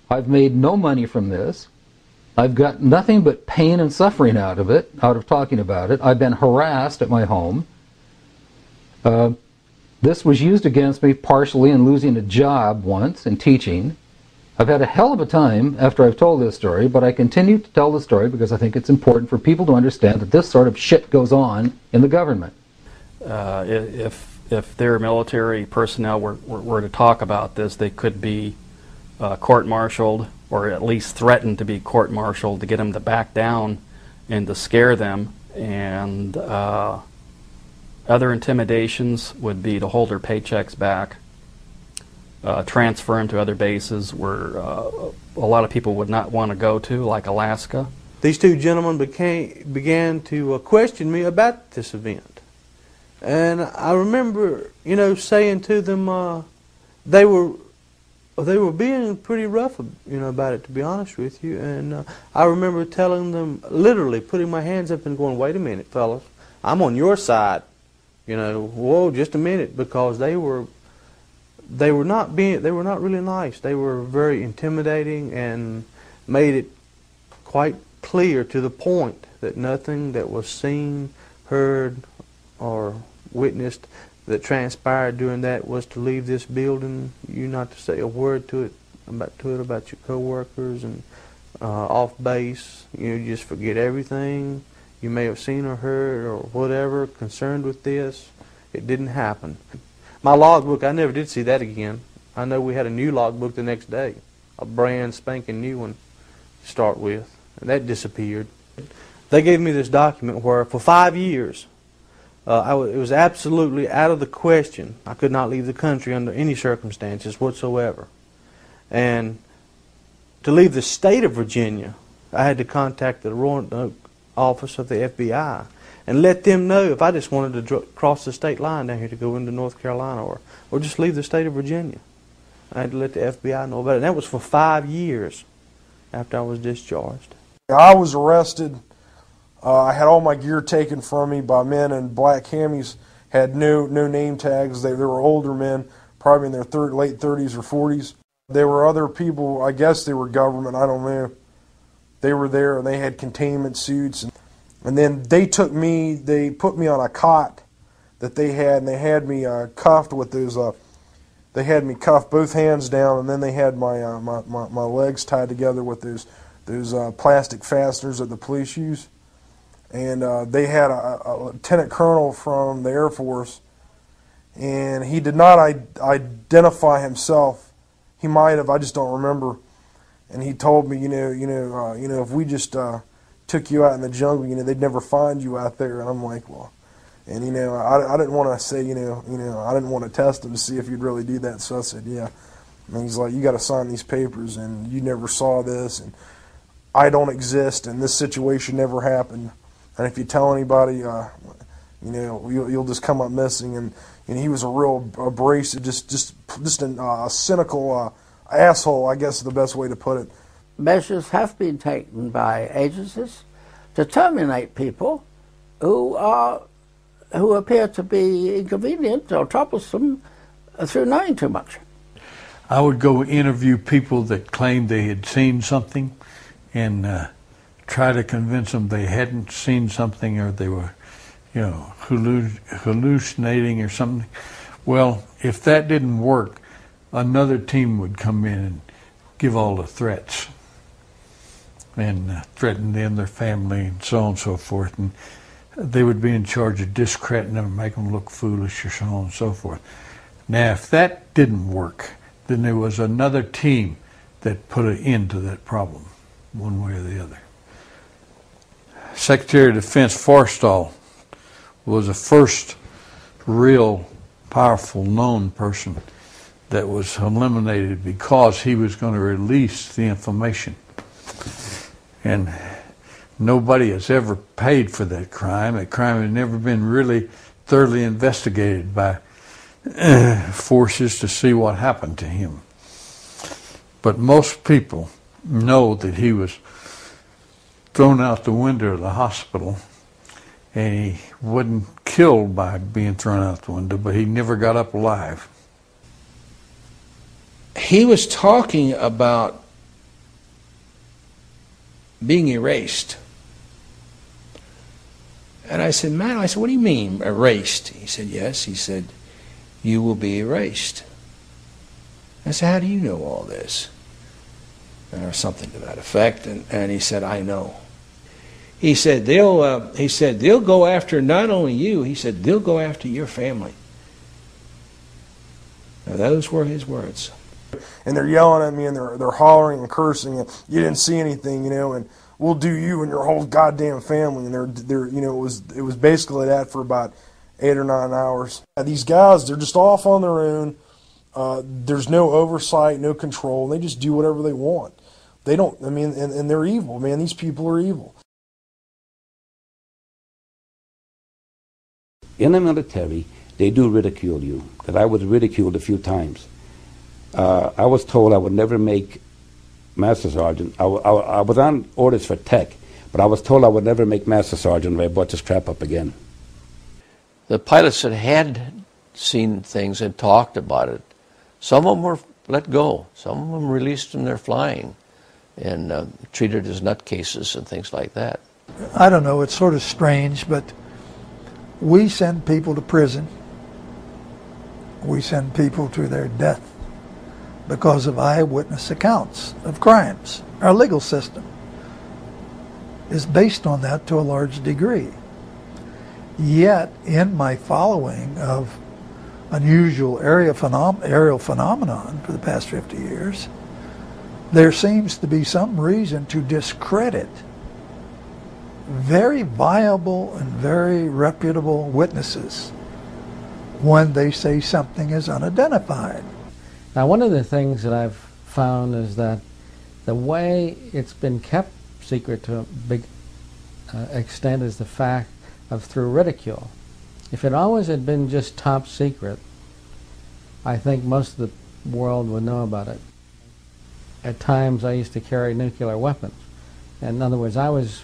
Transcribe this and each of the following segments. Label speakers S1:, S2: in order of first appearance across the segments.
S1: I've made no money from this. I've got nothing but pain and suffering out of it, out of talking about it. I've been harassed at my home. This was used against me partially in losing a job once in teaching. I've had a hell of a time after I've told this story, but I continue to tell the story because I think it's important for people to understand that this sort of shit goes on in the government.
S2: If their military personnel were to talk about this, they could be court-martialed, or at least threatened to be court-martialed, to get them to back down and to scare them. And other intimidations would be to hold their paychecks back, transfer them to other bases where a lot of people would not want to go to, like Alaska.
S3: These two gentlemen began to question me about this event. And I remember, you know, saying to them, they were being pretty rough, you know, about it, to be honest with you. And I remember telling them, literally putting my hands up and going, "Wait a minute, fellas, I'm on your side. You know, whoa, just a minute," because they were not really nice. They were very intimidating and made it quite clear to the point that nothing that was seen, heard, or witnessed that transpired during that was to leave this building. You not to say a word to it about your co-workers and off base. You know, just forget everything you may have seen or heard or whatever concerned with this. It didn't happen. My logbook, I never did see that again. I know we had a new logbook the next day, a brand spanking new one to start with, and that disappeared. They gave me this document where for 5 years it was absolutely out of the question. I could not leave the country under any circumstances whatsoever. And to leave the state of Virginia, I had to contact the Roanoke office of the FBI and let them know if I just wanted to cross the state line down here to go into North Carolina or just leave the state of Virginia. I had to let the FBI know about it. And that was for 5 years after I was discharged.
S4: I was arrested. I had all my gear taken from me by men in black camis, had no name tags. They were older men, probably in their late 30s or 40s. There were other people, I guess they were government, I don't know. They were there and they had containment suits. And then they took me, they put me on a cot that they had, and they had me cuffed with those, they had me cuffed both hands down, and then they had my my legs tied together with those plastic fasteners that the police use. And they had a lieutenant colonel from the Air Force, and he did not identify himself. He might have, I just don't remember. And he told me, you know, if we just took you out in the jungle, you know, they'd never find you out there. And I'm like, well, and you know, I didn't want to say, you know, I didn't want to test him to see if he'd really do that. So I said, yeah. And he's like, you got to sign these papers, and you never saw this, and I don't exist, and this situation never happened. And if you tell anybody, you know, you'll just come up missing. And he was a real abrasive, just a cynical asshole, I guess is the best way to put it.
S5: Measures have been taken by agencies to terminate people who appear to be inconvenient or troublesome through knowing too much.
S6: I would go interview people that claimed they had seen something and try to convince them they hadn't seen something, or they were, you know, hallucinating or something. Well, if that didn't work, another team would come in and give all the threats and threaten them, their family, and so on and so forth. And they would be in charge of discrediting them and making them look foolish or so on and so forth. Now, if that didn't work, then there was another team that put an end to that problem, one way or the other. Secretary of Defense Forstall was the first real powerful known person that was eliminated because he was going to release the information. And nobody has ever paid for that crime. That crime has never been really thoroughly investigated by forces to see what happened to him. But most people know that he was thrown out the window of the hospital, and he wasn't killed by being thrown out the window, but he never got up alive.
S7: He was talking about being erased. And I said, man, I said, what do you mean erased? He said, yes. He said, you will be erased. I said, how do you know all this? Or something to that effect. And he said, I know. He said, they'll go after not only you, he said, they'll go after your family. Now, those were his words.
S4: And they're yelling at me, and they're hollering and cursing, and you didn't see anything, you know, and we'll do you and your whole goddamn family. And they're you know, it was basically that for about 8 or 9 hours. These guys, they're just off on their own. There's no oversight, no control. They just do whatever they want. They don't, I mean, and they're evil, man. These people are evil.
S8: In the military, they do ridicule you, because I was ridiculed a few times. I was told I would never make Master Sergeant. I was on orders for tech, but I was told I would never make Master Sergeant if I brought this crap up again.
S9: The pilots that had seen things and talked about it, some of them were let go. Some of them released from their flying and treated as nutcases and things like that.
S10: I don't know, it's sort of strange, but we send people to prison. We send people to their death because of eyewitness accounts of crimes. Our legal system is based on that to a large degree. Yet, in my following of unusual aerial phenomenon for the past 50 years, there seems to be some reason to discredit very viable and very reputable witnesses when they say something is unidentified.
S11: Now, one of the things that I've found is that the way it's been kept secret to a big extent is the fact of through ridicule. If it always had been just top secret, I think most of the world would know about it. At times I used to carry nuclear weapons. In other words, I was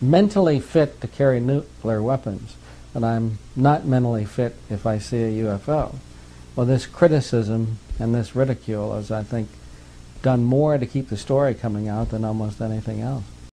S11: mentally fit to carry nuclear weapons, but I'm not mentally fit if I see a UFO. Well, this criticism and this ridicule has, I think, done more to keep the story coming out than almost anything else.